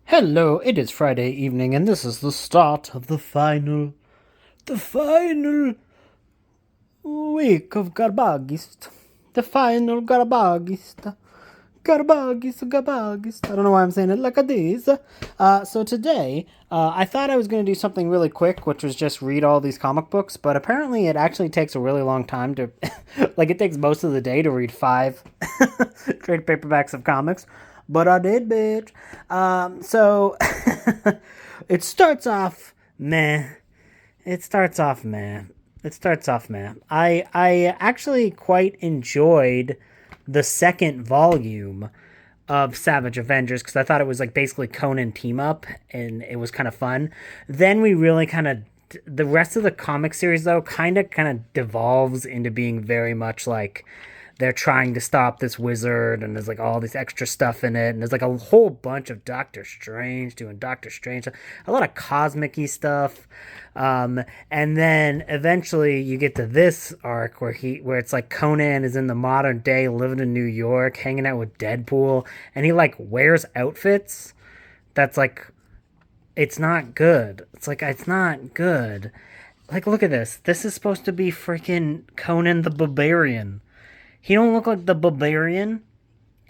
Hello, it is Friday evening, and this is the start of the final week of Garbaugust. The final Garbaugust. Garbaugust. I don't know why I'm saying it like this. So today, I thought I was going to do something really quick, which was just read all these comic books, but apparently it actually takes a really long time to, like, it takes most of the day to read five trade paperbacks of comics. But I did, bitch. So it starts off meh. It starts off meh. It starts off meh. I actually quite enjoyed the second volume of Savage Avengers because I thought it was like basically Conan team up and it was kind of fun. Then we really kind of the rest of the comic series though kind of devolves into being very much like they're trying to stop this wizard and there's like all this extra stuff in it and there's like a whole bunch of Doctor Strange doing Doctor Strange, a lot of cosmic-y stuff. And then eventually you get to this arc where it's like Conan is in the modern day living in New York hanging out with Deadpool and he like wears outfits that's like it's not good. It's not good. Like, look at this. This is supposed to be freaking Conan the Barbarian. He don't look like the Barbarian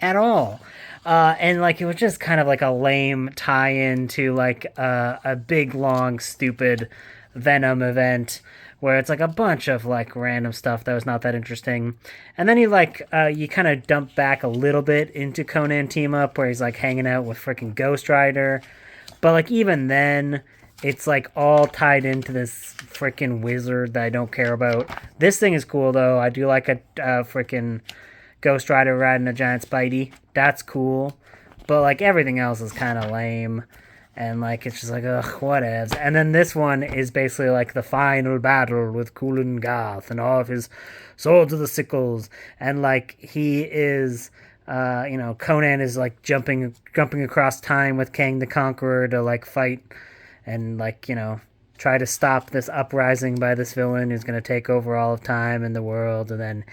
at all. And like it was just kind of like a lame tie-in to like a big long stupid Venom event where it's like a bunch of like random stuff that was not that interesting. And then you kind of dump back a little bit into Conan team up where he's like hanging out with freaking Ghost Rider. But like even then it's like all tied into this freaking wizard that I don't care about. This thing is cool though. I do like a freaking Ghost Rider riding a giant Spidey. That's cool. But like everything else is kind of lame. And like it's just like ugh, whatevs. And then this one is basically like the final battle with Kulan Gath and all of his swords of the sickles. And like he is Conan is like jumping across time with Kang the Conqueror to like fight and like try to stop this uprising by this villain who's going to take over all of time and the world. And then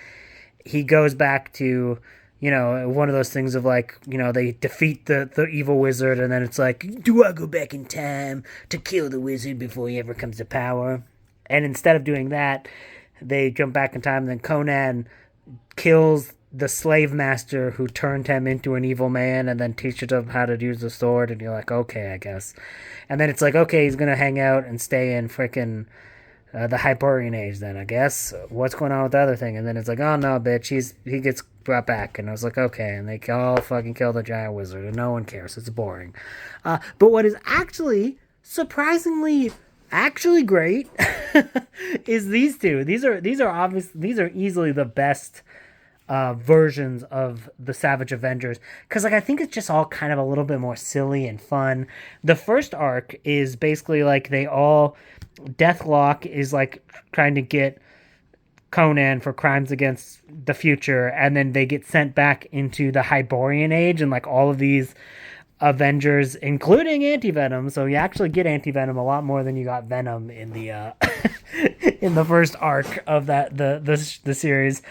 he goes back to one of those things of like they defeat the evil wizard and then it's like, do I go back in time to kill the wizard before he ever comes to power? And instead of doing that, they jump back in time and then Conan kills the slave master who turned him into an evil man and then teaches him how to use the sword. And you're like, okay, I guess. And then it's like, okay, he's gonna hang out and stay in frickin' the Hyperion Age then, I guess. What's going on with the other thing? And then it's like, oh no, bitch, he gets brought back. And I was like, okay. And they all fucking kill the giant wizard and no one cares. It's boring. But what is actually surprisingly actually great is these two. These are easily the best versions of the Savage Avengers because like I think it's just all kind of a little bit more silly and fun. The first arc is basically like Deathlock is like trying to get Conan for crimes against the future and then they get sent back into the Hyborian Age and like all of these Avengers including Anti-Venom, so you actually get Anti-Venom a lot more than you got Venom in the in the first arc of the series.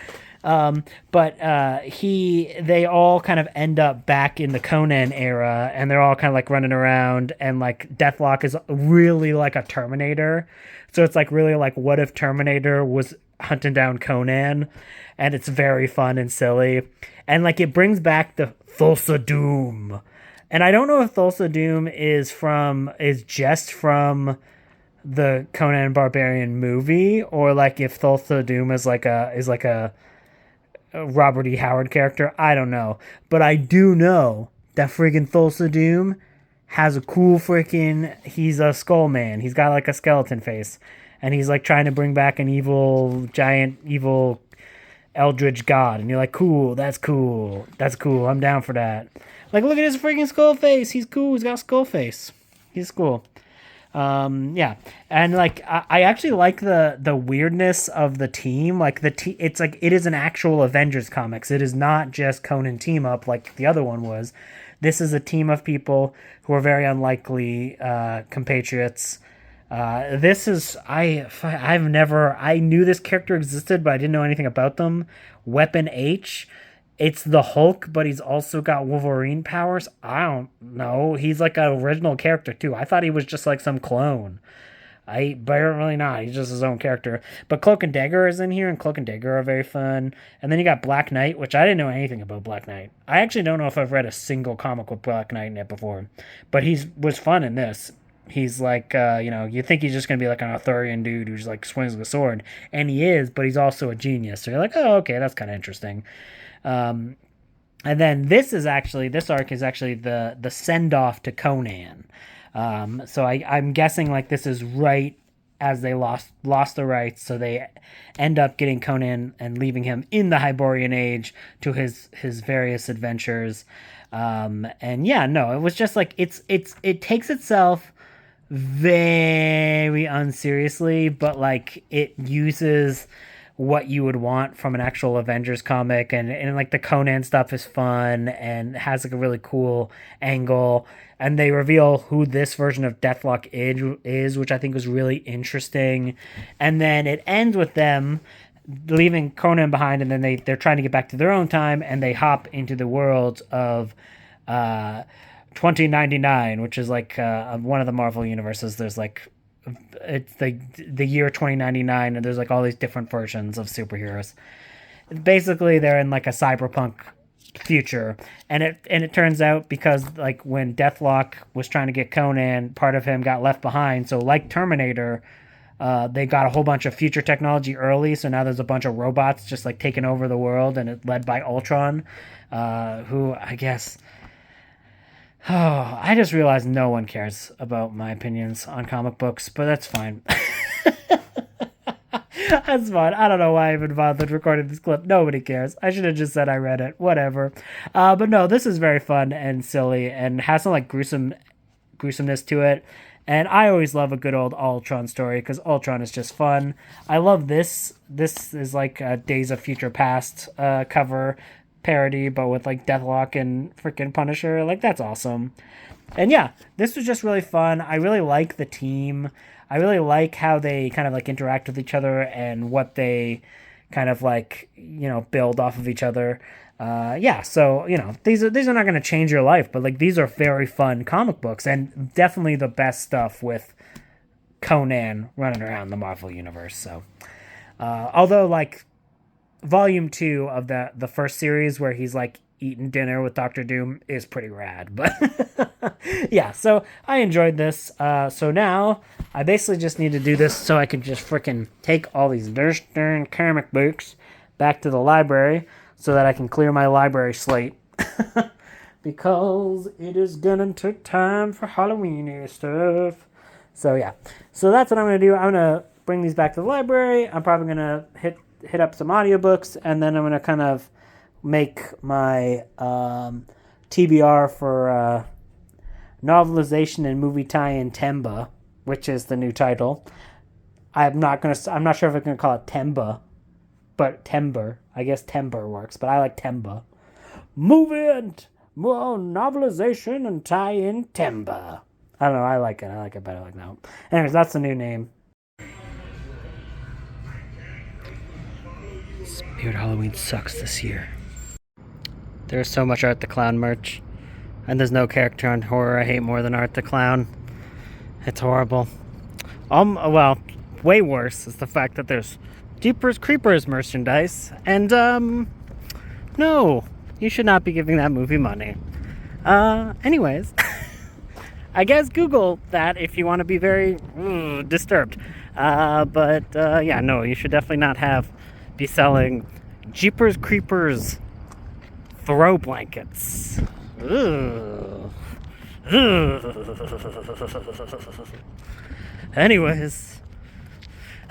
But they all kind of end up back in the Conan era and they're all kind of like running around and like Deathlock is really like a Terminator. So it's like really like what if Terminator was hunting down Conan, and it's very fun and silly. And like it brings back the Thulsa Doom. And I don't know if Thulsa Doom is just from the Conan Barbarian movie or like if Thulsa Doom is like a Robert E. Howard character. I don't know. But I do know that friggin' Thulsa Doom has a cool he's a skull man. He's got like a skeleton face. And he's like trying to bring back an giant evil eldritch god. And you're like, cool, that's cool. That's cool. I'm down for that. Like, look at his freaking skull face. He's cool. He's got a skull face. He's cool. Yeah, and like I actually like the weirdness of the team. Like it's like it is an actual Avengers comics. It is not just Conan team up like the other one was. This is a team of people who are very unlikely compatriots. This is I knew this character existed, but I didn't know anything about them. Weapon H it's the Hulk, but he's also got Wolverine powers. I don't know. He's like an original character too. I thought he was just like some clone. But really not. He's just his own character. But Cloak and Dagger is in here, and Cloak and Dagger are very fun. And then you got Black Knight, which I didn't know anything about Black Knight. I actually don't know if I've read a single comic with Black Knight in it before. But he was fun in this. He's like, you think he's just going to be like an Arthurian dude who's like swings with a sword. And he is, but he's also a genius. So you're like, oh, okay, that's kind of interesting. And then this arc is actually the send off to Conan. So I'm guessing like this is right as they lost the rights, so they end up getting Conan and leaving him in the Hyborian Age to his various adventures. And yeah, no, it was just like it takes itself very unseriously, but like it uses what you would want from an actual Avengers comic, and like the Conan stuff is fun and has like a really cool angle, and they reveal who this version of Deathlock is, which I think was really interesting. And then it ends with them leaving Conan behind, and then they're trying to get back to their own time, and they hop into the world of 2099, which is like one of the Marvel universes. There's like it's the year 2099, and there's like all these different versions of superheroes. Basically, they're in like a cyberpunk future, and it turns out because like when Deathlock was trying to get Conan, part of him got left behind. So like Terminator, they got a whole bunch of future technology early, so now there's a bunch of robots just like taking over the world, and it's led by Ultron, who I guess. Oh, I just realized no one cares about my opinions on comic books, but that's fine. That's fine. I don't know why I even bothered recording this clip. Nobody cares. I should have just said I read it. Whatever. But no, this is very fun and silly and has some like gruesomeness to it. And I always love a good old Ultron story because Ultron is just fun. I love this. This is like a Days of Future Past cover parody, but with like Deathlock and freaking Punisher. Like, that's awesome. And yeah, this was just really fun. I really like the team. I really like how they kind of like interact with each other and what they kind of like, build off of each other. Yeah, so, these are not going to change your life, but like these are very fun comic books and definitely the best stuff with Conan running around the Marvel universe. So, although like Volume 2 of the first series where he's like eating dinner with Doctor Doom is pretty rad, but yeah, so I enjoyed this. So now I basically just need to do this so I can just freaking take all these darn comic books back to the library so that I can clear my library slate because it is getting to time for Halloween stuff. So yeah, so that's what I'm gonna do. I'm gonna bring these back to the library. I'm probably gonna hit up some audiobooks, and then I'm going to kind of make my TBR for novelization and movie tie-in Temba, which is the new title. I'm not sure if I'm going to call it Temba, but Tember. I guess Tember works, but I like Temba. Movie novelization and tie-in Temba. I don't know, I like it better like that. Anyways, that's the new name. Spirit Halloween sucks this year. There's so much Art the Clown merch, and there's no character on horror I hate more than Art the Clown. It's horrible. Well, way worse is the fact that there's Jeepers Creepers merchandise, and no, you should not be giving that movie money. Anyways, I guess Google that if you want to be very disturbed. But yeah, no, you should definitely not be selling Jeepers Creepers throw blankets. Ugh. Anyways,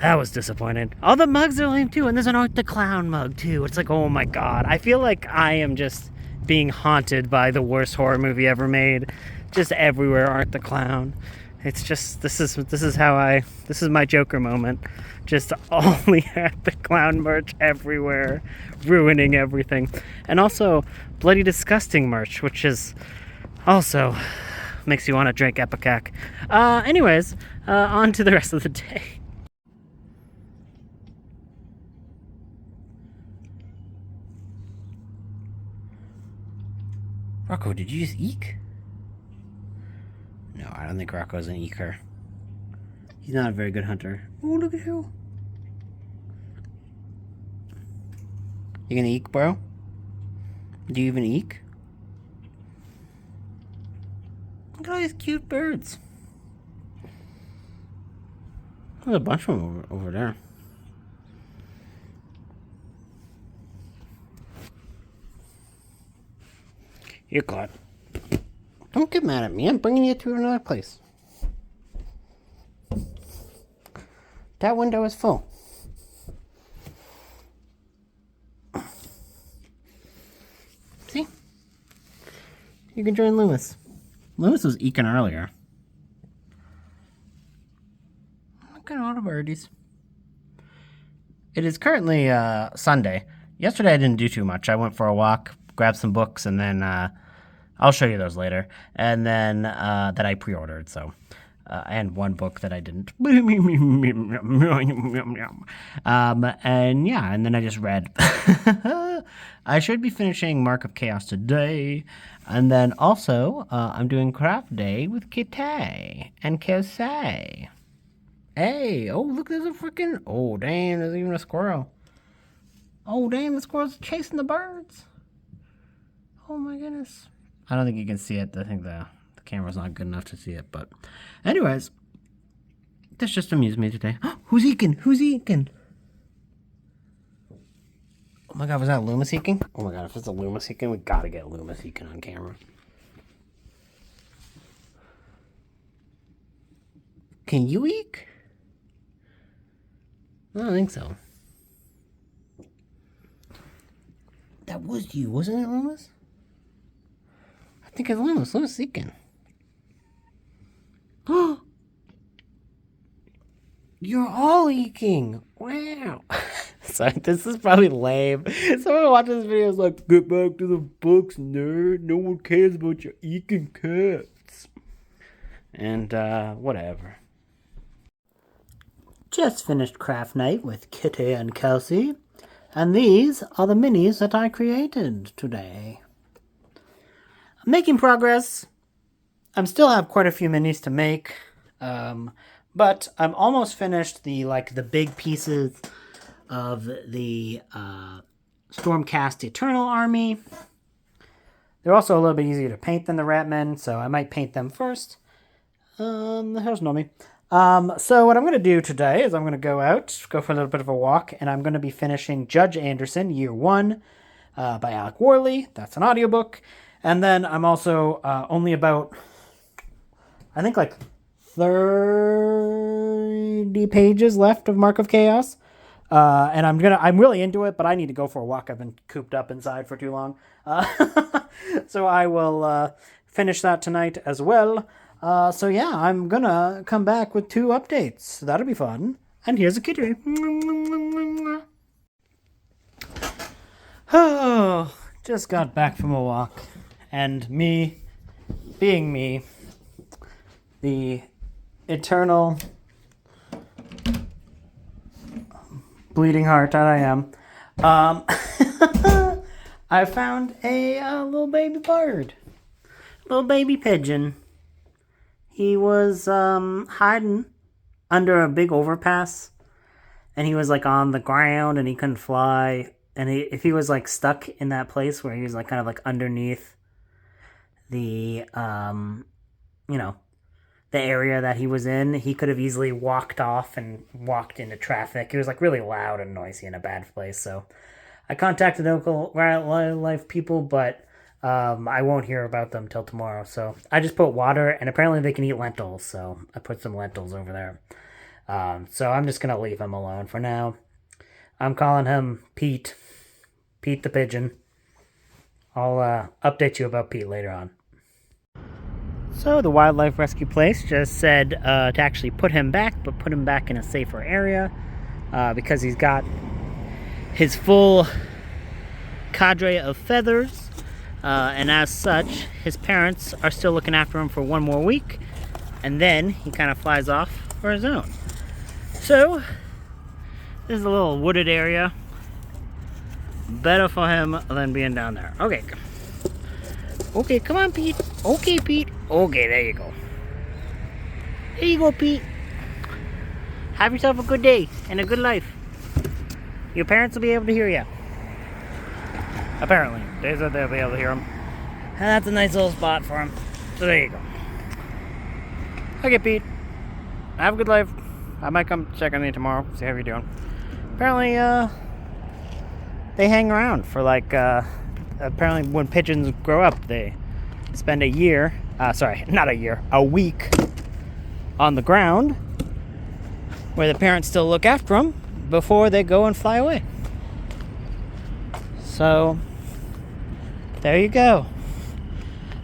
that was disappointing. All the mugs are lame too, and there's an Art the Clown mug too. It's like, oh my god, I feel like I am just being haunted by the worst horror movie ever made. Just everywhere Art the Clown. It's just, this is my Joker moment. Just only Art the Clown merch everywhere, ruining everything. And also Bloody Disgusting merch, which is also makes you want to drink Epicac. Anyways, on to the rest of the day. Rocco, did you just eek? No, I don't think Rocco's an eeker. He's not a very good hunter. Oh, look at you. You gonna eek, bro? Do you even eek? Look at all these cute birds. There's a bunch of them over there. You're caught. Don't get mad at me. I'm bringing you to another place. That window is full. See? You can join Lewis. Lewis was eking earlier. Look at all the birdies. It is currently Sunday. Yesterday I didn't do too much. I went for a walk, grabbed some books, and then I'll show you those later. And then that I pre-ordered, so. And one book that I didn't. And yeah, and then I just read. I should be finishing Mark of Chaos today. And then also, I'm doing craft day with Kitay and Kosei. Hey, oh, look, there's a freaking... Oh, damn, there's even a squirrel. Oh, damn, the squirrel's chasing the birds. Oh, my goodness. I don't think you can see it. I think the camera's not good enough to see it, but... Anyways, this just amused me today. Who's eking? Who's eking? Oh, my God, was that Loomis eking? Oh, my God, if it's a Loomis eking, we gotta get Loomis eking on camera. Can you eek? I don't think so. That was you, wasn't it, Loomis? I think it's Loomis. Loomis eking. You're all eking. Wow. Sorry, this is probably lame. Someone watching this video is like, get back to the books, nerd. No one cares about your eking cats. And, whatever. Just finished craft night with Kitty and Kelsey. And these are the minis that I created today. I'm making progress. I still have quite a few minis to make. But I'm almost finished the big pieces of the Stormcast Eternal Army. They're also a little bit easier to paint than the Ratmen, so I might paint them first. The hell's know me. So what I'm going to do today is I'm going to go for a little bit of a walk, and I'm going to be finishing Judge Anderson, Year 1, by Alec Worley. That's an audiobook. And then I'm also only about, I think, 30 pages left of Mark of Chaos. And I'm really into it, but I need to go for a walk. I've been cooped up inside for too long. So I will finish that tonight as well. So yeah, I'm gonna come back with 2 updates. So that'll be fun. And here's a kitty. Oh, just got back from a walk. And me, being me, the eternal bleeding heart that I am, I found a little baby bird. Little baby pigeon. He was hiding under a big overpass, and he was on the ground, and he couldn't fly. And if he was stuck in that place where he was kind of underneath the the area that he was in, he could have easily walked off and walked into traffic. It was really loud and noisy in a bad place. So I contacted local wildlife people, but I won't hear about them till tomorrow. So I just put water, and apparently they can eat lentils. So I put some lentils over there. So I'm just going to leave him alone for now. I'm calling him Pete. Pete the pigeon. I'll update you about Pete later on. So the wildlife rescue place just said to actually put him back, but put him back in a safer area because he's got his full cadre of feathers. And as such, his parents are still looking after him for 1 more week, and then he kind of flies off for his own. So, this is a little wooded area. Better for him than being down there. Okay. Okay, come on, Pete. Okay, Pete. Okay, there you go. There you go, Pete. Have yourself a good day and a good life. Your parents will be able to hear you. Apparently. They said they'll be able to hear him. And that's a nice little spot for him. So there you go. Okay, Pete. Have a good life. I might come check on you tomorrow, see how you're doing. Apparently, they hang around for apparently when pigeons grow up, they spend a week on the ground where the parents still look after them before they go and fly away. So, there you go.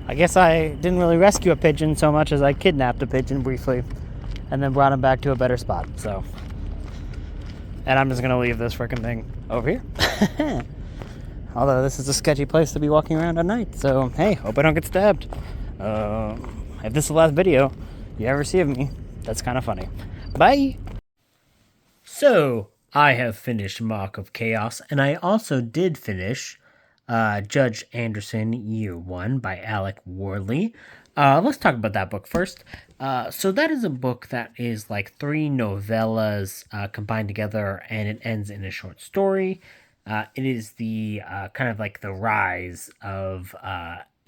I guess I didn't really rescue a pigeon so much as I kidnapped a pigeon briefly and then brought him back to a better spot. So, and I'm just going to leave this freaking thing over here. Although this is a sketchy place to be walking around at night. So, hey, hope I don't get stabbed. If this is the last video you ever see of me, that's kind of funny. Bye! So, I have finished Mark of Chaos, and I also did finish Judge Anderson Year 1 by Alec Worley. Let's talk about that book first. So that is a book that is like 3 novellas combined together, and it ends in a short story. It is the kind of like the rise of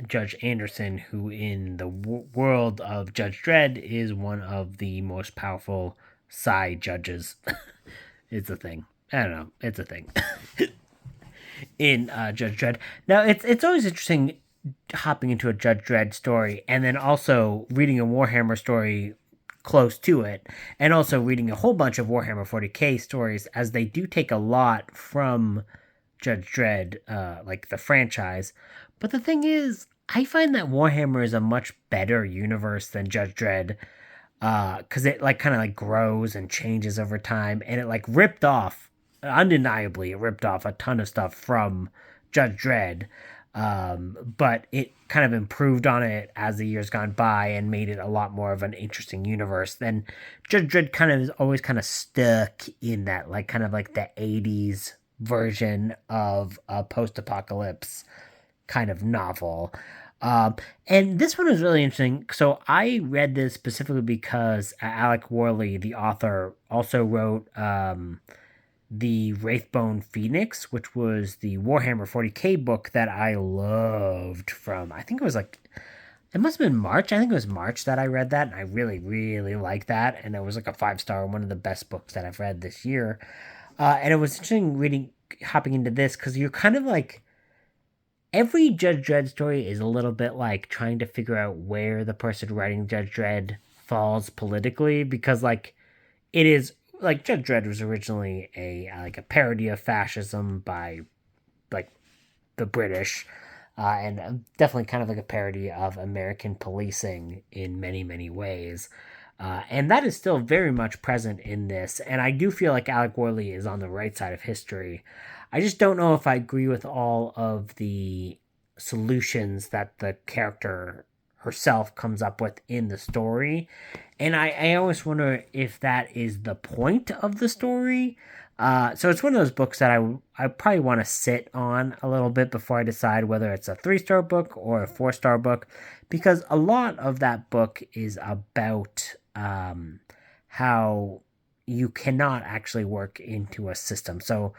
Judge Anderson, who in the world of Judge Dredd is one of the most powerful sci judges. It's a thing. I don't know. It's a thing. In Judge Dredd. Now, it's always interesting hopping into a Judge Dredd story and then also reading a Warhammer story close to it, and also reading a whole bunch of Warhammer 40k stories, as they do take a lot from Judge Dredd, like the franchise. But the thing is, I find that Warhammer is a much better universe than Judge Dredd, because it kind of grows and changes over time, and it undeniably ripped off a ton of stuff from Judge Dredd, but it kind of improved on it as the years gone by and made it a lot more of an interesting universe. Then Judge Dredd kind of is always kind of stuck in that the 80s version of a post-apocalypse kind of novel. And this one was really interesting. So I read this specifically because Alec Worley, the author, also wrote the Wraithbone Phoenix, which was the Warhammer 40k book that I loved from, I think it was it must have been March. I think it was March that I read that, and I really, really liked that. And it was a 5-star, one of the best books that I've read this year. And it was interesting hopping into this, because you're kind of every Judge Dredd story is a little bit trying to figure out where the person writing Judge Dredd falls politically, because it is Judge Dredd was originally a parody of fascism by the British, and definitely kind of a parody of American policing in many, many ways. And that is still very much present in this, and I do feel like Alec Worley is on the right side of history. I just don't know if I agree with all of the solutions that the character herself comes up with in the story. And I always wonder if that is the point of the story. So it's one of those books that I probably want to sit on a little bit before I decide whether it's a 3-star book or a 4-star book, because a lot of that book is about how you cannot actually work into a system. So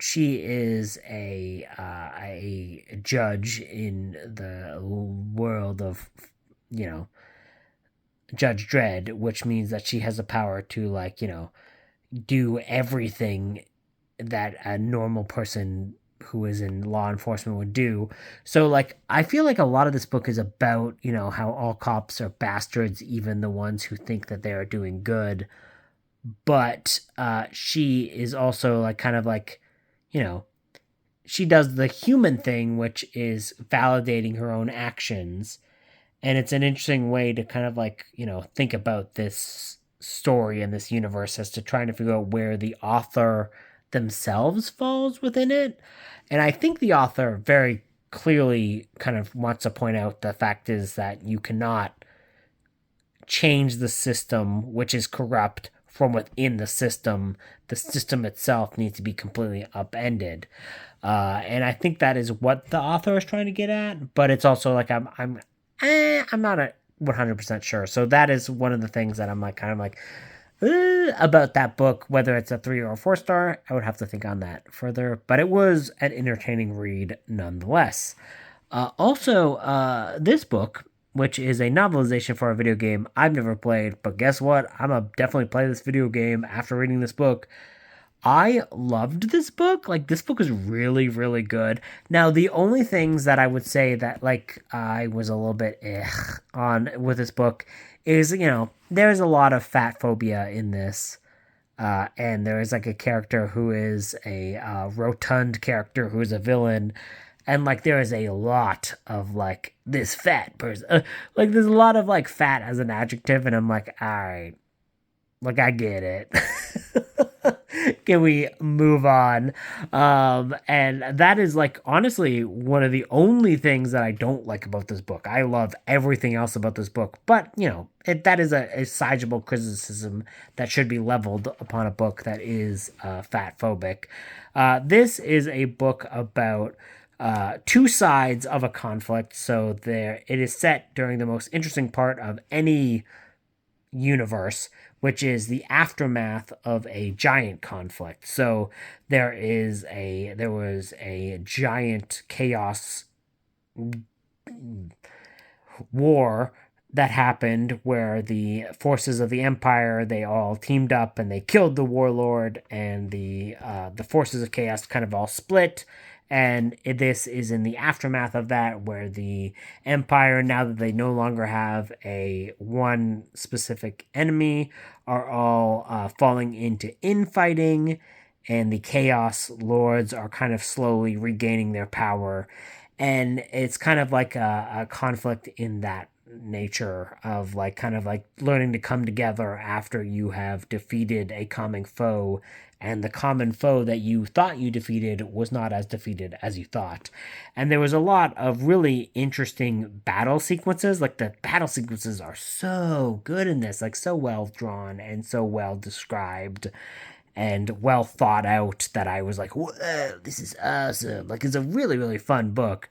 she is a judge in the world of, Judge Dredd, which means that she has the power to, do everything that a normal person who is in law enforcement would do. So, I feel like a lot of this book is about, how all cops are bastards, even the ones who think that they are doing good. But she is also she does the human thing, which is validating her own actions. And it's an interesting way to kind of think about this story and this universe as to trying to figure out where the author themselves falls within it. And I think the author very clearly kind of wants to point out the fact is that you cannot change the system, which is corrupt, from within the system itself needs to be completely upended. And I think that is what the author is trying to get at, but it's also like I'm not 100% sure. So that is one of the things that I'm like kind of like about that book. Whether it's a 3 or a 4 star, I would have to think on that further. But it was an entertaining read nonetheless. Also, this book, which is a novelization for a video game I've never played, but guess what? I'm gonna definitely play this video game after reading this book. I loved this book. Like, this book is really, really good. Now, the only things that I would say that, like, I was a little bit on with this book is, there's a lot of fat phobia in this. And there is, like, a character who is a rotund character who is a villain. And, like, there is a lot of, like, this fat person. Like, there's a lot of, like, fat as an adjective. And I'm like, all right. Like, I get it. Can we move on? And that is, like, honestly, one of the only things that I don't like about this book. I love everything else about this book. But, that is a sizable criticism that should be leveled upon a book that is fat phobic. This is a book about two sides of a conflict. So it is set during the most interesting part of any universe, which is the aftermath of a giant conflict. So there was a giant chaos war that happened where the forces of the Empire, they all teamed up and they killed the warlord, and the forces of chaos kind of all split. And this is in the aftermath of that, where the Empire, now that they no longer have one specific enemy, are all falling into infighting, and the Chaos Lords are kind of slowly regaining their power. And it's kind of like a conflict in that nature of like kind of like learning to come together after you have defeated a common foe, and the common foe that you thought you defeated was not as defeated as you thought. And there was a lot of really interesting battle sequences. Like, the battle sequences are so good in this, like so well drawn and so well described and well thought out that I was like, whoa, this is awesome. Like, it's a really, really fun book.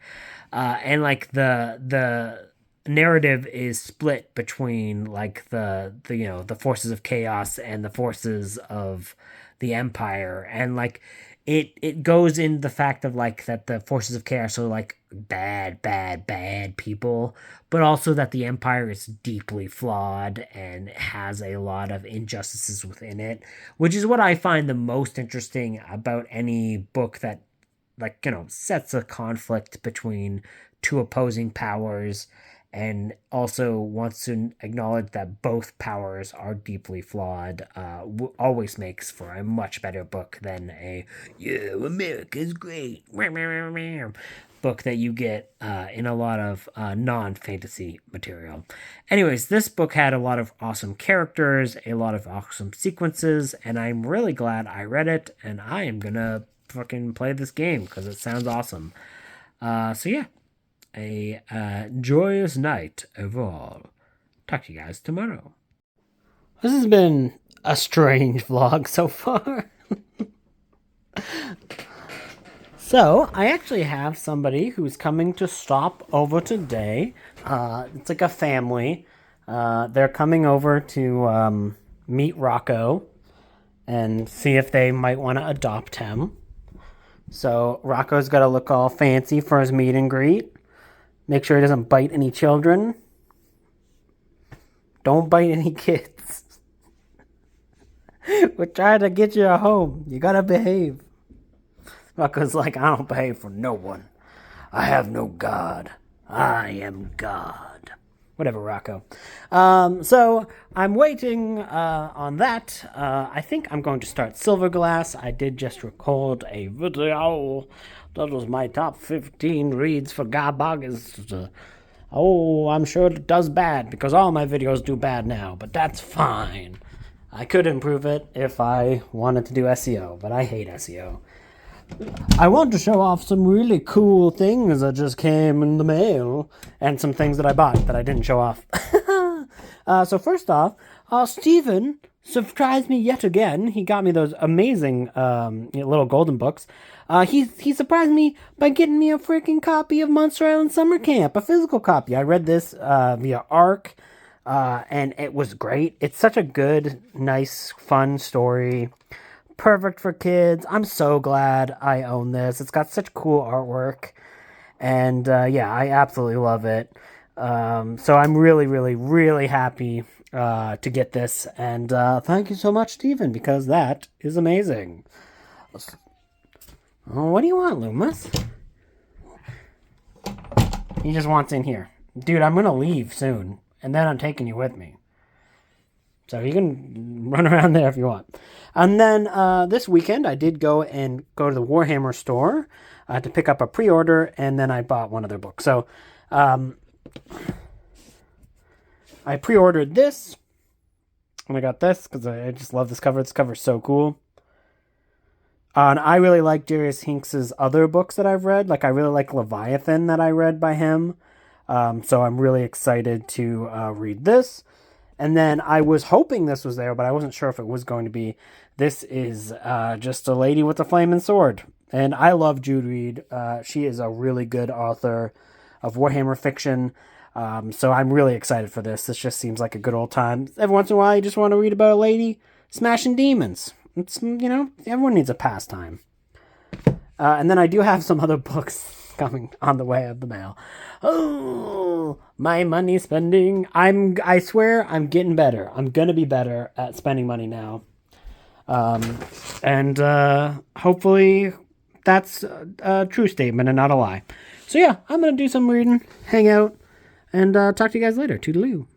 And like the narrative is split between like the forces of chaos and the forces of the Empire, and like it goes into the fact of like that the forces of chaos are like bad people, but also that the Empire is deeply flawed and has a lot of injustices within it, which is what I find the most interesting about any book that like sets a conflict between two opposing powers, and also wants to acknowledge that both powers are deeply flawed. Always makes for a much better book than America's great book that you get in a lot of non-fantasy material. Anyways, this book had a lot of awesome characters, a lot of awesome sequences, and I'm really glad I read it, and I am gonna fucking play this game because it sounds awesome. So yeah. A joyous night overall. Talk to you guys tomorrow. This has been a strange vlog so far. So, I actually have somebody who's coming to stop over today. It's like a family. They're coming over to meet Rocco and see if they might want to adopt him. So, Rocco's got to look all fancy for his meet and greet. Make sure he doesn't bite any children. Don't bite any kids. We're trying to get you a home. You gotta behave. Rocco's like, I don't behave for no one. I have no God. I am God. Whatever, Rocco. So I'm waiting on that. I think I'm going to start Silverglass. I did just record a video. That was my top 15 reads for GARBAUGUST'S. I'm sure it does bad, because all my videos do bad now, but that's fine. I could improve it if I wanted to do SEO, but I hate SEO. I want to show off some really cool things that just came in the mail, and some things that I bought that I didn't show off. So first off, Steven surprised me yet again. He got me those amazing little golden books. He surprised me by getting me a freaking copy of Monster Island Summer Camp, a physical copy. I read this via ARC, and it was great. It's such a good, nice, fun story. Perfect for kids. I'm so glad I own this. It's got such cool artwork. And yeah, I absolutely love it. So I'm really, really, really happy to get this. And thank you so much, Stephen, because that is amazing. Oh, what do you want, Loomis? He just wants in here. Dude, I'm going to leave soon. And then I'm taking you with me. So you can run around there if you want. And then this weekend, I did go to the Warhammer store to pick up a pre-order, and then I bought one of their books. So I pre-ordered this, and I got this because I just love this cover. This cover's so cool. And I really like Darius Hinks's other books that I've read. Like, I really like Leviathan that I read by him. So I'm really excited to read this. And then I was hoping this was there, but I wasn't sure if it was going to be. This is just a lady with a flaming sword. And I love Jude Reed. She is a really good author of Warhammer fiction. So I'm really excited for this. This just seems like a good old time. Every once in a while, you just want to read about a lady smashing demons. It's, everyone needs a pastime. And then I do have some other books coming on the way of the mail. Oh, my money spending. I swear I'm getting better. I'm going to be better at spending money now. And hopefully that's a true statement and not a lie. So yeah, I'm going to do some reading, hang out, and talk to you guys later. Toodaloo.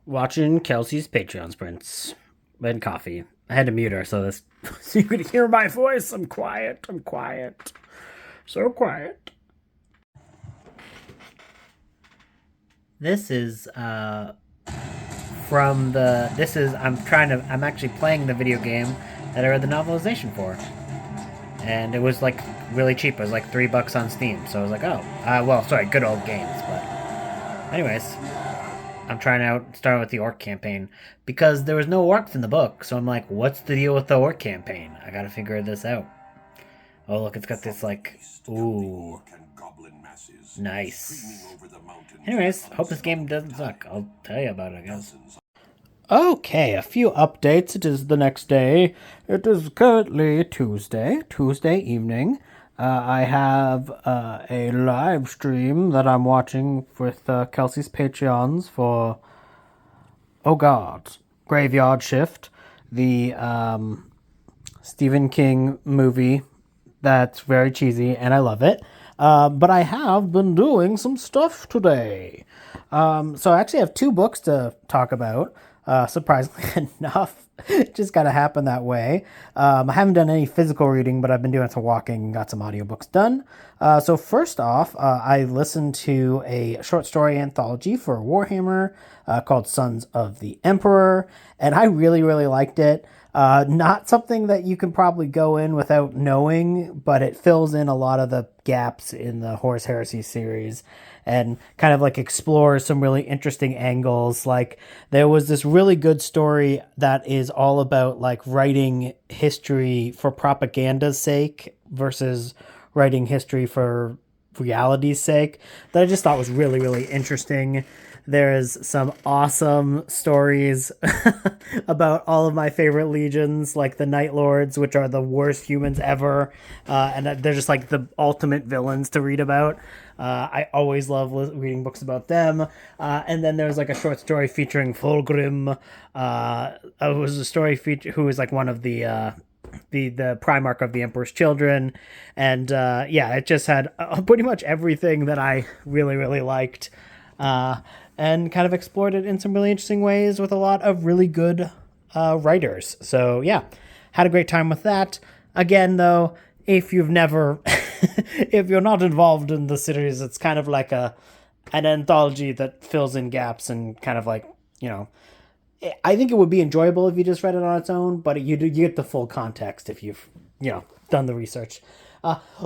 Watching Kelsey's Patreon sprints. And coffee. I had to mute her so you could hear my voice. I'm quiet. So quiet. This is I'm actually playing the video game that I read the novelization for. And it was like really cheap. It was like $3 on Steam. So I was like, good old games. But anyways, I'm starting with the orc campaign because there was no orcs in the book. So I'm like, what's the deal with the orc campaign? I gotta figure this out. Oh, look, it's got this like, ooh, nice. Anyways, hope this game doesn't suck. I'll tell you about it, I guess. Okay, a few updates. It is the next day. It is currently Tuesday evening. I have a live stream that I'm watching with Kelsey's Patreons for, oh god, Graveyard Shift, the Stephen King movie that's very cheesy, and I love it. But I have been doing some stuff today. So I actually have 2 books to talk about. Surprisingly enough, it just kind of happened that way. I haven't done any physical reading, but I've been doing some walking and got some audiobooks done. So first off, I listened to a short story anthology for Warhammer called Sons of the Emperor, and I really, really liked it. Not something that you can probably go in without knowing, but it fills in a lot of the gaps in the Horus Heresy series and kind of like explores some really interesting angles. Like, there was this really good story that is all about like writing history for propaganda's sake versus writing history for reality's sake that I just thought was really, really interesting. There's some awesome stories about all of my favorite legions, like the Night Lords, which are the worst humans ever. And they're just like the ultimate villains to read about. I always love reading books about them. And then there's like a short story featuring Fulgrim. It was a story who was like one of the Primarch of the Emperor's Children. And it just had pretty much everything that I really, really liked. And kind of explored it in some really interesting ways with a lot of really good writers. So yeah, had a great time with that. Again, though, if you've never, if you're not involved in the series, it's kind of like an anthology that fills in gaps and kind of like, I think it would be enjoyable if you just read it on its own, but you get the full context if you've, done the research.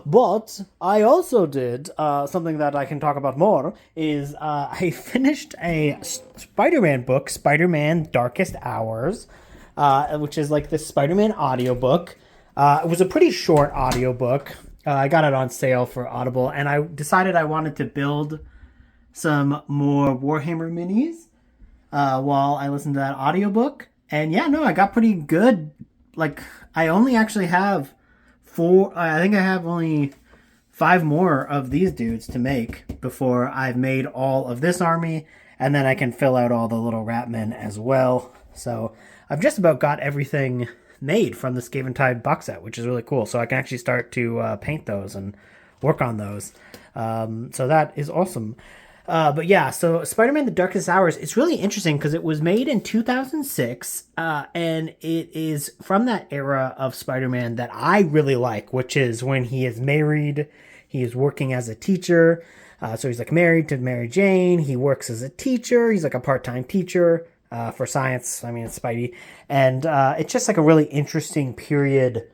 But I also did something that I can talk about more, is I finished a Spider-Man book, Spider-Man Darkest Hours. which is like this Spider-Man audiobook. It was a pretty short audiobook. I got it on sale for Audible, and I decided I wanted to build some more Warhammer minis while I listened to that audiobook. And yeah, no, I got pretty good. Like, I only actually have I think I have only 5 more of these dudes to make before I've made all of this army, and then I can fill out all the little Ratmen as well. So I've just about got everything made from the Scaventide box set, which is really cool. So I can actually start to paint those and work on those. So that is awesome. But yeah, so Spider-Man: The Darkest Hours, it's really interesting because it was made in 2006, and it is from that era of Spider-Man that I really like, which is when he is married, he is working as a teacher, so he's like married to Mary Jane, he works as a teacher, he's like a part-time teacher for science, I mean, it's Spidey, and it's just like a really interesting period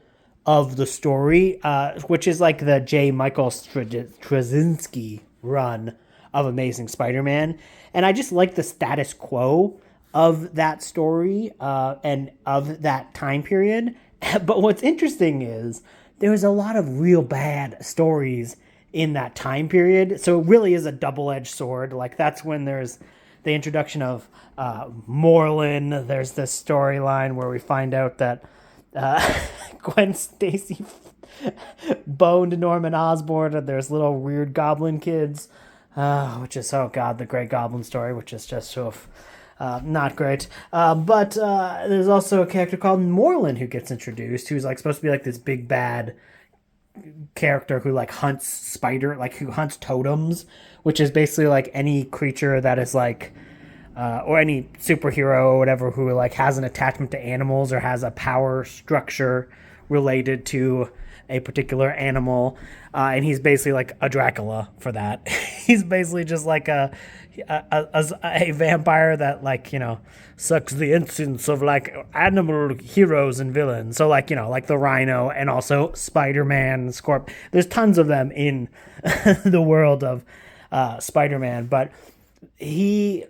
of the story, which is like the J. Michael Straczynski run of Amazing Spider-Man, and I just like the status quo of that story and of that time period. But what's interesting is there was a lot of real bad stories in that time period, so it really is a double-edged sword. Like, that's when there's the introduction of Moreland. There's this storyline where we find out that Gwen Stacy boned Norman Osborn, and there's little weird goblin kids. Which is, oh god, the Great Goblin story, which is just not great. But there's also a character called Moreland who gets introduced, who's like supposed to be like this big bad character who like hunts who hunts totems, which is basically like any creature that is like, or any superhero or whatever who like has an attachment to animals or has a power structure related to a particular animal, and he's basically like a Dracula for that. He's basically just like a vampire that, like, you know, sucks the essence of like animal heroes and villains. So like, you know, like the Rhino, and also Spider-Man, Scorp. There's tons of them in the world of Spider-Man, but he,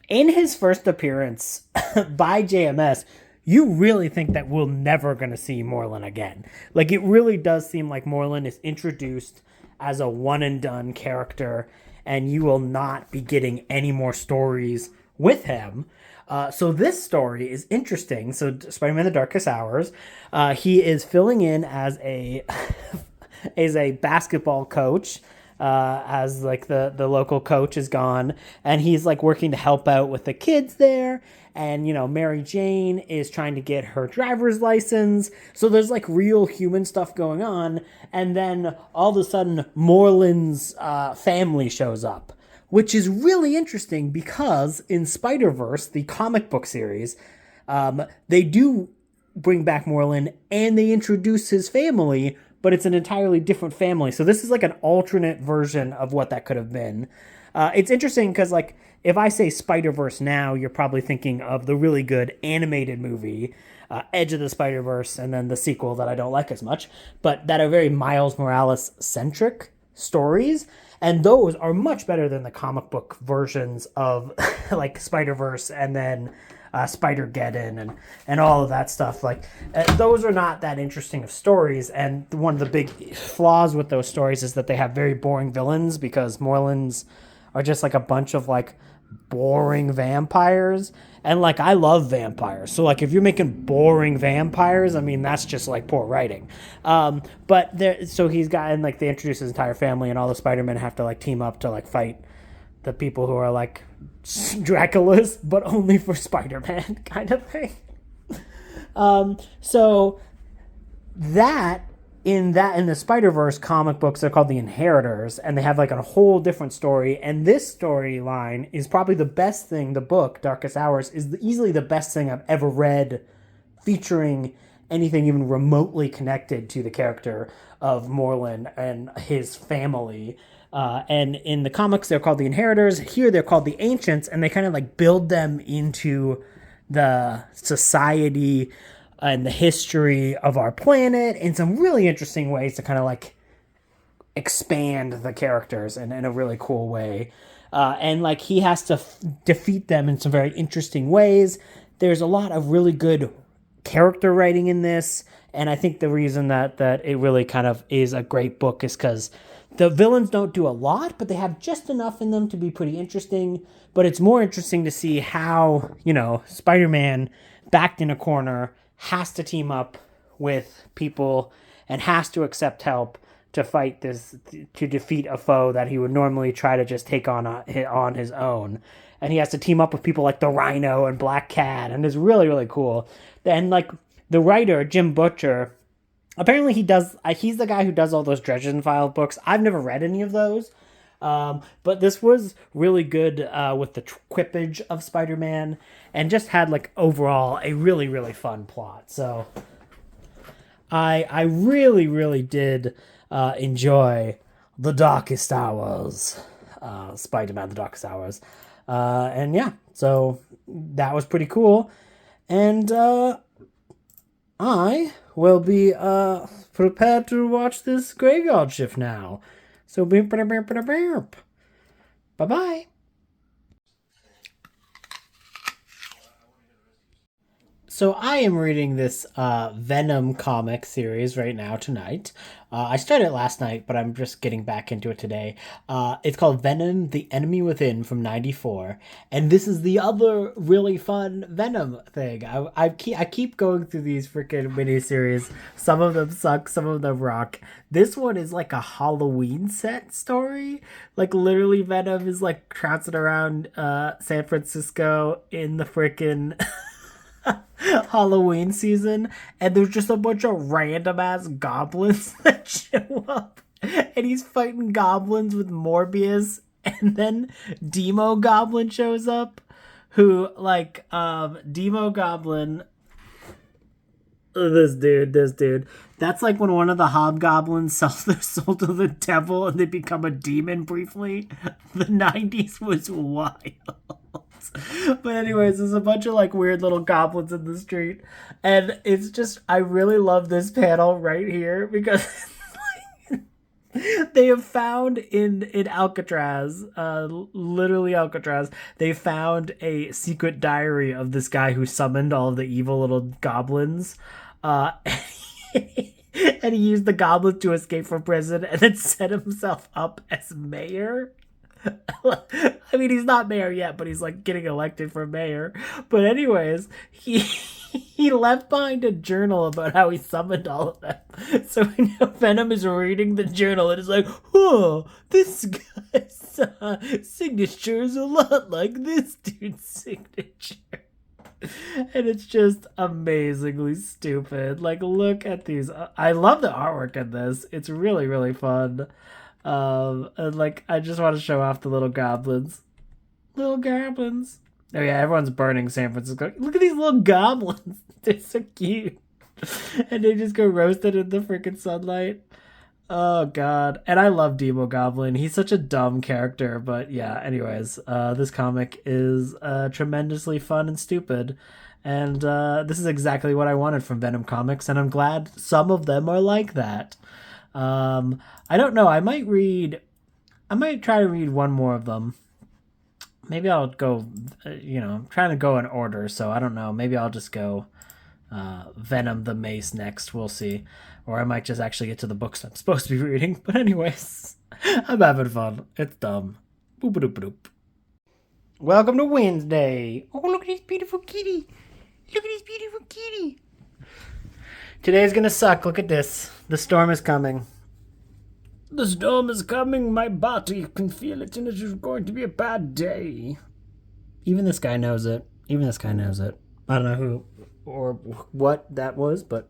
in his first appearance by JMS, you really think that we're never going to see Moreland again. Like, it really does seem like Moreland is introduced as a one-and-done character, and you will not be getting any more stories with him. So this story is interesting. So Spider-Man: The Darkest Hours, he is filling in as a as a basketball coach, as like the local coach is gone, and he's like working to help out with the kids there. And, you know, Mary Jane is trying to get her driver's license. So there's like real human stuff going on. And then all of a sudden, Moreland's family shows up, which is really interesting because in Spider-Verse, the comic book series, they do bring back Moreland and they introduce his family, but it's an entirely different family. So this is like an alternate version of what that could have been. It's interesting because, like, if I say Spider-Verse now, you're probably thinking of the really good animated movie, Edge of the Spider-Verse, and then the sequel that I don't like as much, but that are very Miles Morales-centric stories, and those are much better than the comic book versions of, like, Spider-Verse and then Spider-Geddon and all of that stuff. Like, those are not that interesting of stories, and one of the big flaws with those stories is that they have very boring villains, because Moreland's are just like a bunch of like boring vampires, and like I love vampires, so like if you're making boring vampires, I mean, that's just like poor writing. But there, so he's got, and like they introduce his entire family, and all the Spider-Men have to like team up to like fight the people who are like Draculas, but only for Spider-Man kind of thing. So that in the Spider-Verse comic books, they're called the Inheritors, and they have like a whole different story. And this storyline is probably the best thing. The book Darkest Hours is easily the best thing I've ever read, featuring anything even remotely connected to the character of Moreland and his family. And in the comics, they're called the Inheritors. Here, they're called the Ancients, and they kind of like build them into the society and the history of our planet in some really interesting ways to kind of like expand the characters in a really cool way. And like he has to defeat them in some very interesting ways. there's a lot of really good character writing in this, and I think the reason that it really kind of is a great book is because the villains don't do a lot, but they have just enough in them to be pretty interesting. But it's more interesting to see how, Spider-Man, backed in a corner, has to team up with people and has to accept help to fight this, to defeat a foe that he would normally try to just take on his own. And he has to team up with people like the Rhino and Black Cat, and it's really, really cool. And like the writer, Jim Butcher, apparently he's the guy who does all those Dresden Files books. I've never read any of those. But this was really good with the quippage of Spider-Man, and just had like overall a really, really fun plot. So I really, really did enjoy The Darkest Hours, Spider-Man The Darkest Hours. And yeah, so that was pretty cool. And I will be prepared to watch this Graveyard Shift now. So bye-bye. So I am reading this Venom comic series right now tonight. I started it last night, but I'm just getting back into it today. It's called Venom: The Enemy Within from '94, and this is the other really fun Venom thing. I keep going through these freaking miniseries. Some of them suck, some of them rock. This one is like a Halloween set story. Like literally, Venom is like trouncing around San Francisco in the freaking Halloween season, and there's just a bunch of random ass goblins that show up, and he's fighting goblins with Morbius, and then Demo Goblin shows up, who like Demo Goblin, this dude, that's like when one of the hobgoblins sells their soul to the devil and they become a demon briefly. The 90s was wild. But anyways, there's a bunch of like weird little goblins in the street, and it's just, I really love this panel right here because they have found in Alcatraz, literally Alcatraz, they found a secret diary of this guy who summoned all of the evil little goblins, and he used the goblins to escape from prison and then set himself up as mayor. I mean, he's not mayor yet, but he's like getting elected for mayor. But anyways, he left behind a journal about how he summoned all of them. So Venom is reading the journal and is like, "Oh, this guy's signature is a lot like this dude's signature." And it's just amazingly stupid. Like, look at these. I love the artwork in this. It's really, really fun. And like, I just want to show off the little goblins. Little goblins. Oh yeah, everyone's burning San Francisco. Look at these little goblins. They're so cute. And they just go roasted in the freaking sunlight. Oh god. And I love Demo Goblin. He's such a dumb character. But yeah, anyways, this comic is tremendously fun and stupid. And this is exactly what I wanted from Venom comics. And I'm glad some of them are like that. I don't know. I might try to read one more of them. Maybe I'll go, I'm trying to go in order, so I don't know. Maybe I'll just go Venom the Mace next. We'll see. Or I might just actually get to the books I'm supposed to be reading. But anyways, I'm having fun. It's dumb. Boop doop doop. Welcome to Wednesday. Oh, look at this beautiful kitty. Look at this beautiful kitty. Today's gonna suck. Look at this. The storm is coming. The storm is coming. My body can feel it, and it is going to be a bad day. Even this guy knows it. I don't know who or what that was, but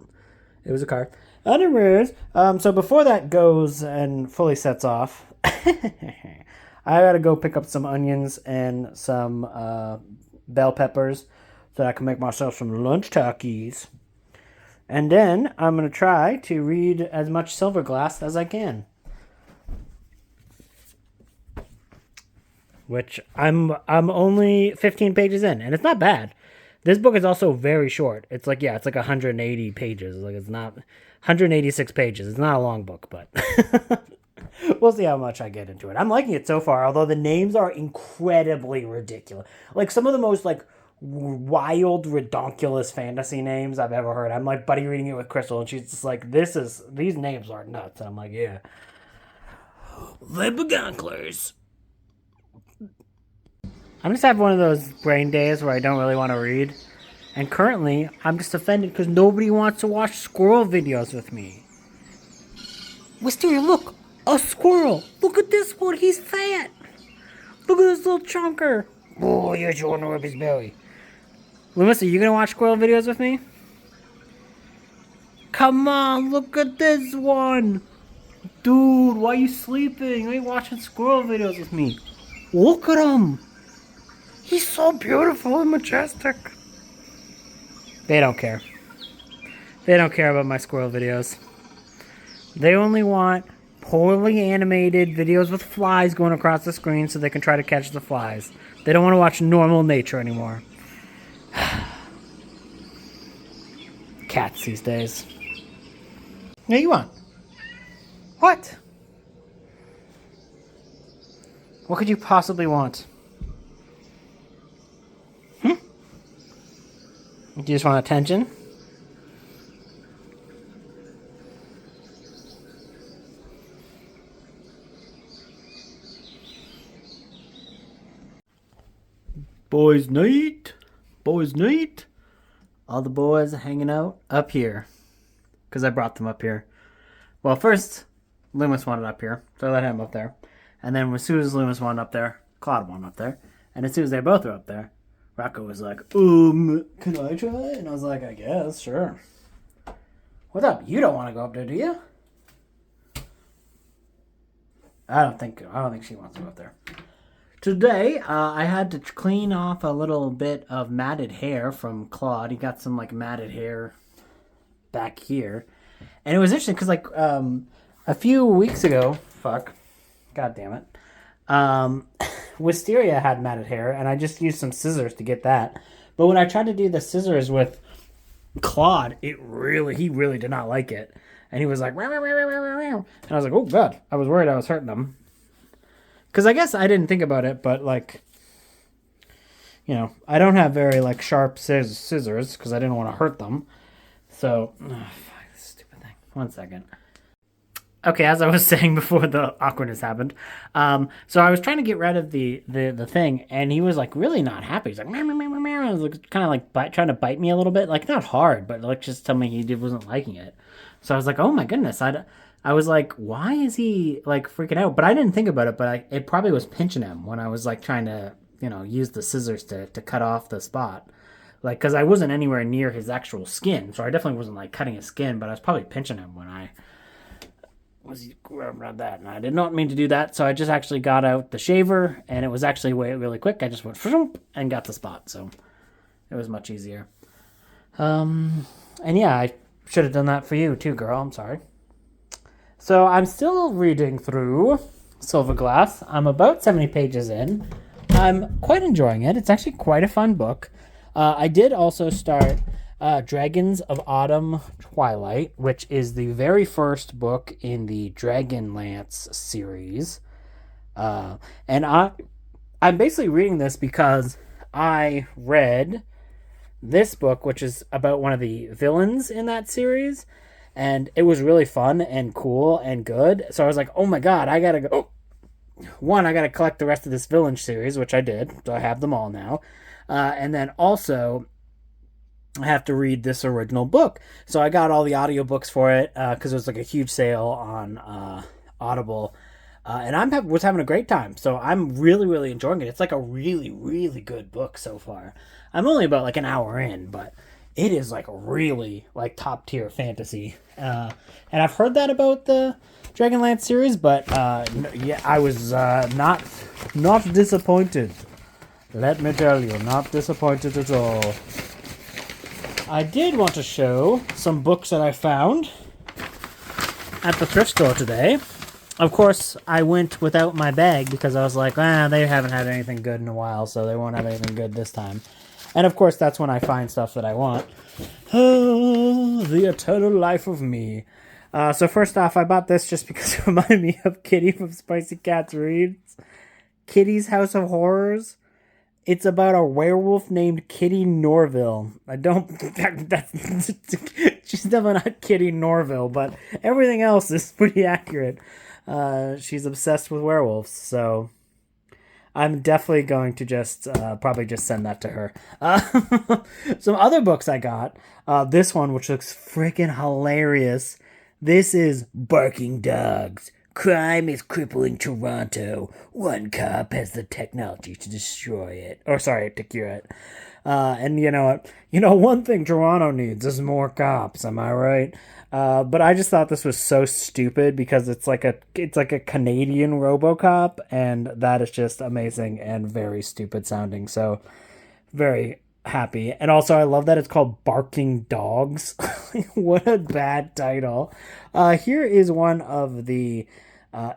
it was a car. Anyways, so before that goes and fully sets off, I gotta go pick up some onions and some bell peppers so I can make myself some lunch turkeys. And then I'm going to try to read as much Silverglass as I can. Which I'm only 15 pages in, and it's not bad. This book is also very short. It's like 180 pages. Like, it's not 186 pages. It's not a long book, but we'll see how much I get into it. I'm liking it so far, although the names are incredibly ridiculous. Like, some of the most like wild, redonkulous fantasy names I've ever heard. I'm like buddy reading it with Crystal, and she's just like, these names are nuts. And I'm like, yeah. The Begonklers. I'm just having one of those brain days where I don't really want to read. And currently, I'm just offended because nobody wants to watch squirrel videos with me. Wisteria, look! A squirrel! Look at this one, he's fat! Look at this little chunker! Oh, you're showing to rub his belly. Lewis, are you gonna watch squirrel videos with me? Come on, look at this one! Dude, why are you sleeping? Why are you watching squirrel videos with me? Look at him! He's so beautiful and majestic. They don't care. They don't care about my squirrel videos. They only want poorly animated videos with flies going across the screen so they can try to catch the flies. They don't want to watch normal nature anymore. Cats these days. What do you want? What? What could you possibly want? Do you just want attention? Boys' night. Boys' night. All the boys are hanging out up here. Because I brought them up here. Well, first, Loomis wanted up here. So I let him up there. And then as soon as Loomis wanted up there, Claude wanted up there. And as soon as they both were up there, Rocco was like, can I try? And I was like, I guess, sure. What's up? You don't want to go up there, do you? I don't think she wants to go up there. Today, I had to clean off a little bit of matted hair from Claude. He got some, like, matted hair back here. And it was interesting because, like, a few weeks ago, God damn it. Wisteria had matted hair, and I just used some scissors to get that. But when I tried to do the scissors with Claude, he really did not like it. And he was like, meow, meow, meow, meow, meow. And I was like, oh, God. I was worried I was hurting him. Because I guess I didn't think about it, but, like, you know, I don't have very, like, sharp scissors because I didn't want to hurt them. So, fuck, this stupid thing. 1 second. Okay, as I was saying before the awkwardness happened, so I was trying to get rid of the thing, and he was like really not happy. He's like meow meow meow meow meow. I was like, kind of like trying to bite me a little bit, like not hard, but like just tell me he wasn't liking it. So I was like, oh my goodness, I was like, why is he like freaking out? But I didn't think about it, but it probably was pinching him when I was like trying to use the scissors to cut off the spot, like because I wasn't anywhere near his actual skin, so I definitely wasn't like cutting his skin, but I was probably pinching him when I was around that, and I did not mean to do that, so I just actually got out the shaver, and it was actually really quick. I just went and got the spot, so it was much easier. And yeah, I should have done that for you too, girl. I'm sorry. So I'm still reading through Silver Glass. I'm about 70 pages in. I'm quite enjoying it. It's actually quite a fun book. I did also start Dragons of Autumn Twilight, which is the very first book in the Dragonlance series. And I'm basically reading this because I read this book, which is about one of the villains in that series, and it was really fun and cool and good. So I was like, oh my god, I gotta go. One, I gotta collect the rest of this villain series, which I did, so I have them all now. And then also, I have to read this original book. So I got all the audiobooks for it because it was like a huge sale on Audible. And I was having a great time. So I'm really enjoying it. It's like a really good book so far. I'm only about like an hour in, but it is like really like top tier fantasy. And I've heard that about the Dragonlance series, but yeah, I was not disappointed. Let me tell you, not disappointed at all. I did want to show some books that I found at the thrift store today. Of course, I went without my bag because I was like, they haven't had anything good in a while, so they won't have anything good this time. And of course, that's when I find stuff that I want. Oh, the eternal life of me. So first off, I bought this just because it reminded me of Kitty from Spicy Cats Reads. Kitty's House of Horrors. It's about a werewolf named Kitty Norville. I don't. That's she's definitely not Kitty Norville, but everything else is pretty accurate. She's obsessed with werewolves, so I'm definitely going to just probably just send that to her. Some other books I got. This one, which looks freaking hilarious. This is Barking Dogs. Crime is crippling Toronto. One cop has the technology to destroy it. Or sorry, to cure it. And you know what? You know, one thing Toronto needs is more cops, am I right? But I just thought this was so stupid because it's like a Canadian RoboCop, and that is just amazing and very stupid sounding. So very happy. And also I love that it's called Barking Dogs. What a bad title. Here is one of the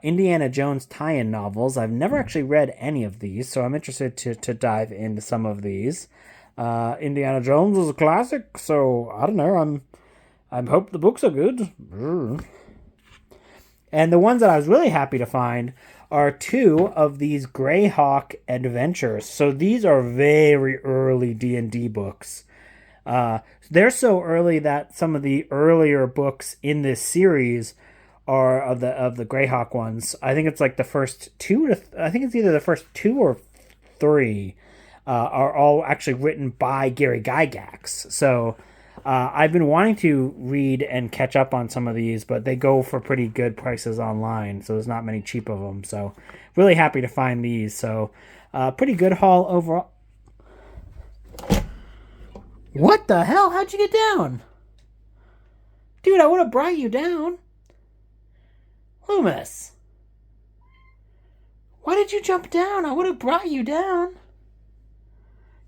Indiana Jones tie-in novels. I've never actually read any of these, so I'm interested to dive into some of these. Indiana Jones is a classic, so I don't know. I hope the books are good. And the ones that I was really happy to find are two of these Greyhawk adventures. So these are very early D&D books. They're so early that some of the earlier books in this series are of the Greyhawk ones. I think it's like the first two I think it's either the first two or three are all actually written by Gary Gygax. So I've been wanting to read and catch up on some of these, but they go for pretty good prices online, so there's not many cheap of them. So really happy to find these. So pretty good haul overall. What the hell? How'd you get down? Dude, I would have brought you down. Loomis. Why did you jump down? I would have brought you down.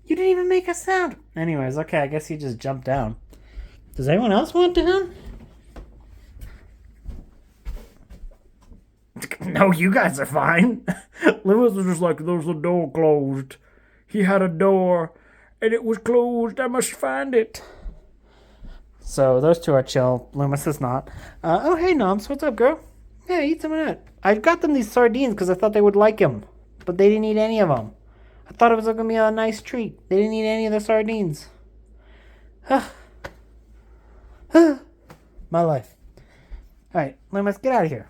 You didn't even make a sound. Anyways, okay, I guess he just jumped down. Does anyone else want down? No, you guys are fine. Lewis was just like, there's a door closed. He had a door, and it was closed. I must find it. So those two are chill. Loomis is not. Oh, hey, Noms. What's up, girl? Yeah, eat some of that. I got them these sardines because I thought they would like them, but they didn't eat any of them. I thought it was going to be a nice treat. They didn't eat any of the sardines. My life. Alright, Loomis, get out of here.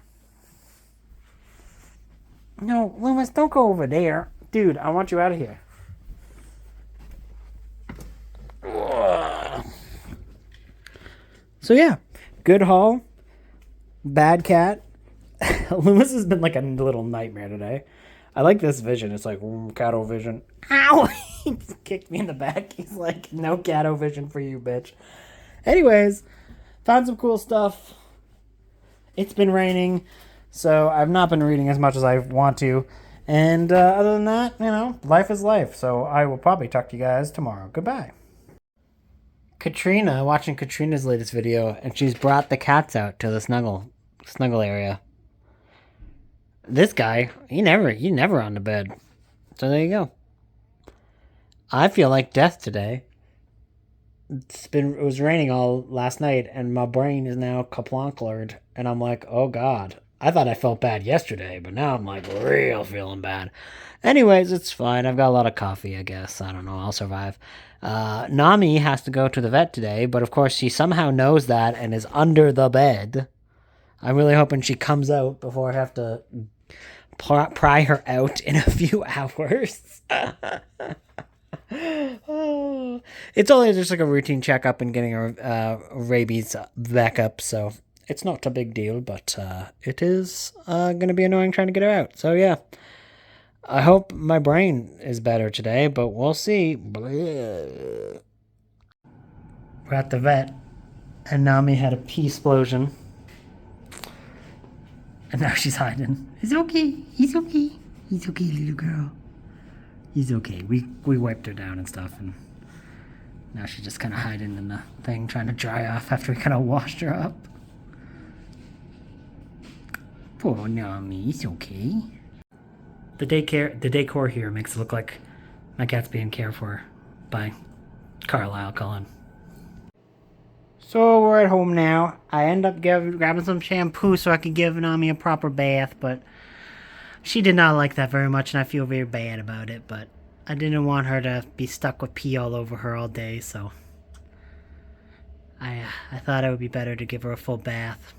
No, Loomis, don't go over there. Dude, I want you out of here. So yeah, good haul. Bad cat. Loomis has been like a little nightmare today. I like this vision. It's like, catto vision. Ow! He just kicked me in the back. He's like, no catto vision for you, bitch. Anyways, found some cool stuff. It's been raining, so I've not been reading as much as I want to. And other than that, you know, life is life. So I will probably talk to you guys tomorrow. Goodbye. Katrina, watching Katrina's latest video, and she's brought the cats out to the snuggle area. This guy, he never on the bed. So there you go. I feel like death today. It was raining all last night, and my brain is now kaplonklered, and I'm like, oh god. I thought I felt bad yesterday, but now I'm like real feeling bad. Anyways, it's fine. I've got a lot of coffee, I guess. I don't know. I'll survive. Nami has to go to the vet today, but of course she somehow knows that and is under the bed. I'm really hoping she comes out before I have to pry her out in a few hours. It's only just like a routine checkup and getting her rabies back up, so it's not a big deal, but it is going to be annoying trying to get her out. So yeah, I hope my brain is better today, but we'll see. We're at the vet, and Nami had a pee explosion. And now she's hiding. It's okay. He's okay. He's okay, little girl. He's okay. We wiped her down and stuff, and now she's just kind of hiding in the thing, trying to dry off after we kind of washed her up. Poor Nami, it's okay. The decor here makes it look like my cat's being cared for by Carlisle Cullen. So we're at home now. I end up grabbing some shampoo so I could give Nami a proper bath, but she did not like that very much, and I feel very bad about it. But I didn't want her to be stuck with pee all over her all day, so I thought it would be better to give her a full bath.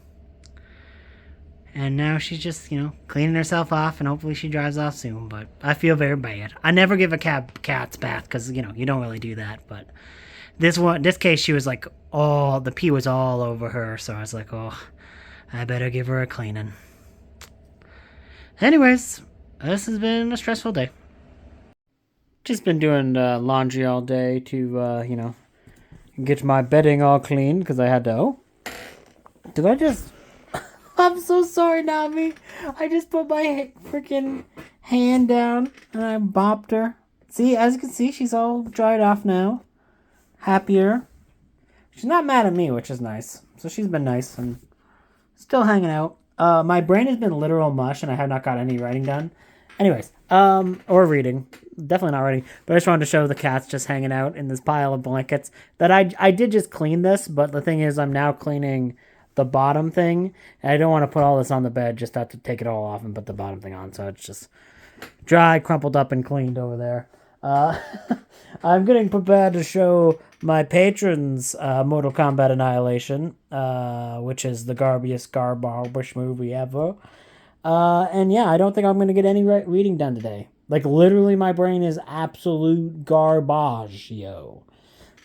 And now she's just, cleaning herself off, and hopefully she drives off soon. But I feel very bad. I never give a cat's bath because, you don't really do that. But this case, she was like, the pee was all over her. So I was like, I better give her a cleaning. Anyways, this has been a stressful day. Just been doing laundry all day to, get my bedding all clean because I had to. Oh, did I just? I'm so sorry, Nami. I just put my freaking hand down and I bopped her. See, as you can see, she's all dried off now. Happier. She's not mad at me, which is nice. So she's been nice and still hanging out. My brain has been literal mush and I have not got any writing done. Anyways, or reading. Definitely not writing. But I just wanted to show the cats just hanging out in this pile of blankets. That I did just clean this, but the thing is I'm now cleaning the bottom thing. And I don't want to put all this on the bed, just have to take it all off and put the bottom thing on. So it's just dry, crumpled up, and cleaned over there. I'm getting prepared to show my patrons Mortal Kombat Annihilation, which is the garbaugish movie ever. And yeah, I don't think I'm going to get any reading done today. Like, literally, my brain is absolute garbage, yo.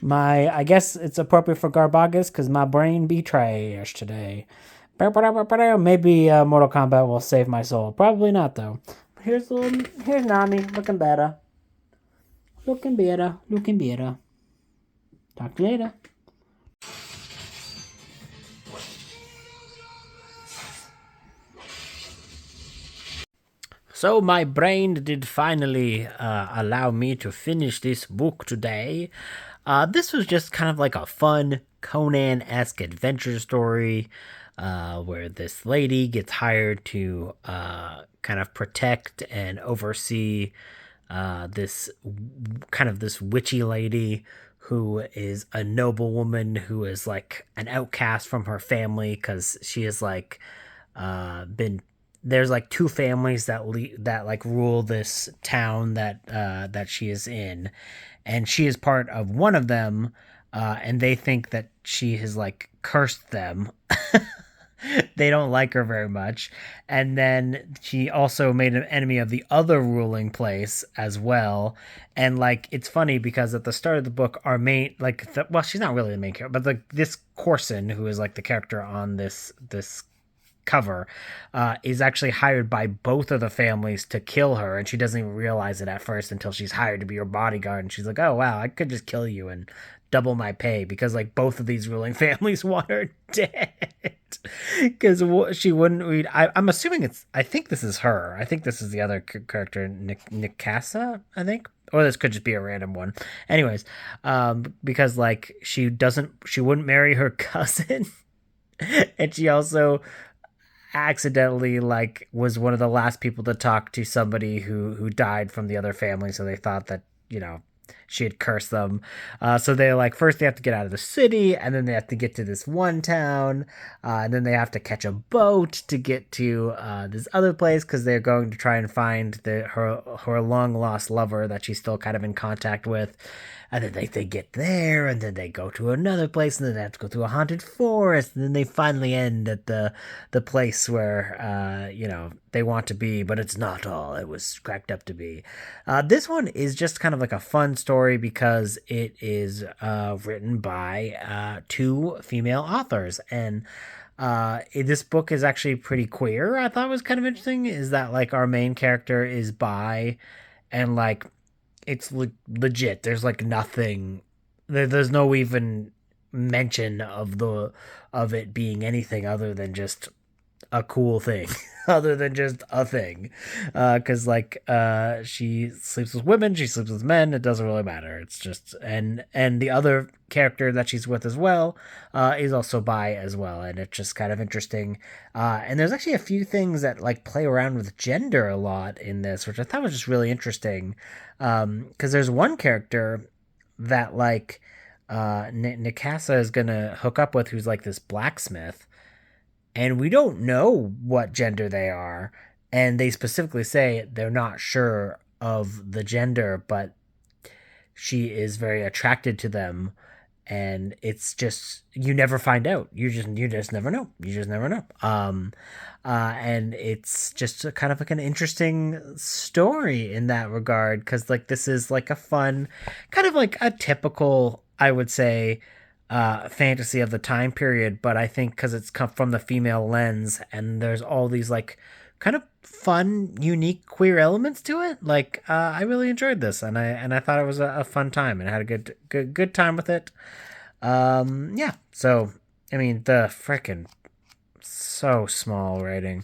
I guess it's appropriate for Garbaugus because my brain be trash today. Maybe Mortal Kombat will save my soul. Probably not, though. Here's Nami, looking better. Looking better. Talk to you later. So my brain did finally allow me to finish this book today. This was just kind of like a fun Conan-esque adventure story where this lady gets hired to kind of protect and oversee this witchy lady who is a noblewoman who is like an outcast from her family because she is like been there's like two families that like rule this town that she is in, and she is part of one of them, and they think that she has like cursed them. They don't like her very much, and then she also made an enemy of the other ruling place as well. And like it's funny because at the start of the book, our main well, she's not really the main character, but this Corson, who is like the character on this cover, is actually hired by both of the families to kill her, and she doesn't even realize it at first until she's hired to be her bodyguard, and she's like, oh wow, I could just kill you and double my pay because like both of these ruling families want her dead because she wouldn't read. I'm assuming I think this is her. I think this is the other character, Nikasa, I think, or this could just be a random one. Anyways, because like she wouldn't marry her cousin and she also accidentally like was one of the last people to talk to somebody who died from the other family, so they thought that she had cursed them. So they're like, first they have to get out of the city, and then they have to get to this one town, and then they have to catch a boat to get to this other place because they're going to try and find her long lost lover that she's still kind of in contact with. And then they get there, and then they go to another place, and then they have to go through a haunted forest, and then they finally end at the place where they want to be, but it's not all it was cracked up to be. This one is just kind of like a fun story because it is written by two female authors, and this book is actually pretty queer. I thought was kind of interesting is that like our main character is bi, and like it's legit. There's like nothing. There's no even mention of it being anything other than just a cool thing, other than just a thing. Because like she sleeps with women, she sleeps with men. It doesn't really matter. It's just and the other character that she's with as well is also bi as well, and it's just kind of interesting. And there's actually a few things that like play around with gender a lot in this, which I thought was just really interesting. Because there's one character that like Nikasa is gonna hook up with, who's like this blacksmith, and we don't know what gender they are, and they specifically say they're not sure of the gender, but she is very attracted to them, and it's just you never find out. You just never know. You just never know. And it's just a kind of like an interesting story in that regard, because like this is like a fun, kind of like a typical, I would say, fantasy of the time period. But I think because it's come from the female lens, and there's all these like kind of fun, unique queer elements to it. Like I really enjoyed this, and I thought it was a fun time, and I had a good time with it. Yeah. So I mean, the frickin' so small writing.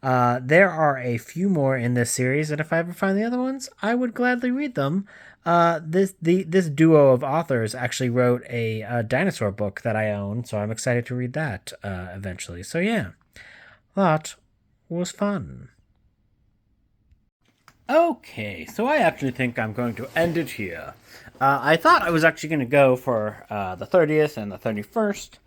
There are a few more in this series, and if I ever find the other ones, I would gladly read them. This duo of authors actually wrote a dinosaur book that I own, so I'm excited to read that eventually. So yeah, that was fun. Okay, so I actually think I'm going to end it here. I thought I was actually going to go for the 30th and the 31st.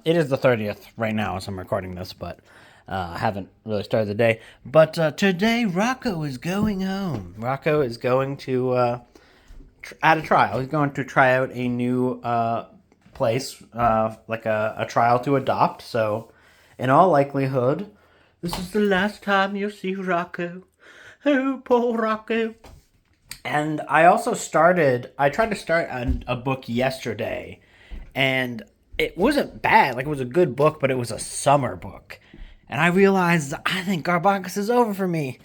It is the 30th right now as I'm recording this, but I haven't really started the day. But today, Rocco is going home. Rocco is going to, at a trial, he's going to try out a new place, like a trial to adopt. So, in all likelihood, this is the last time you'll see Rocco. Oh, poor Rocco. And I tried to start a book yesterday, and it wasn't bad. Like, it was a good book, but it was a summer book. And I realized, I think Garbaugusts is over for me.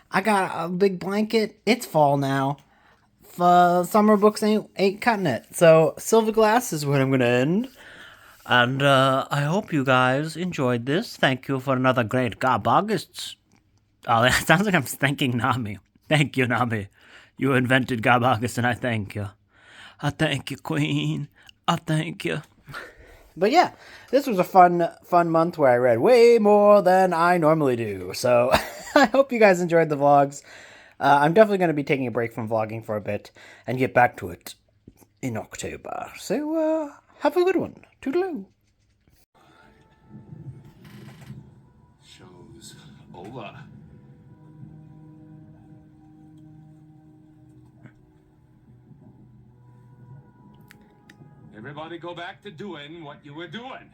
I got a big blanket. It's fall now. Summer books ain't cutting it. So, Silver Glass is where I'm going to end. And I hope you guys enjoyed this. Thank you for another great Garbaugusts. Oh, that sounds like I'm thanking Nami. Thank you, Nami. You invented Garbaugust, and I thank you. I thank you, Queen. I thank you. But yeah, this was a fun month where I read way more than I normally do. So I hope you guys enjoyed the vlogs. I'm definitely going to be taking a break from vlogging for a bit and get back to it in October. So have a good one. Toodaloo. Show's over. Everybody go back to doing what you were doing.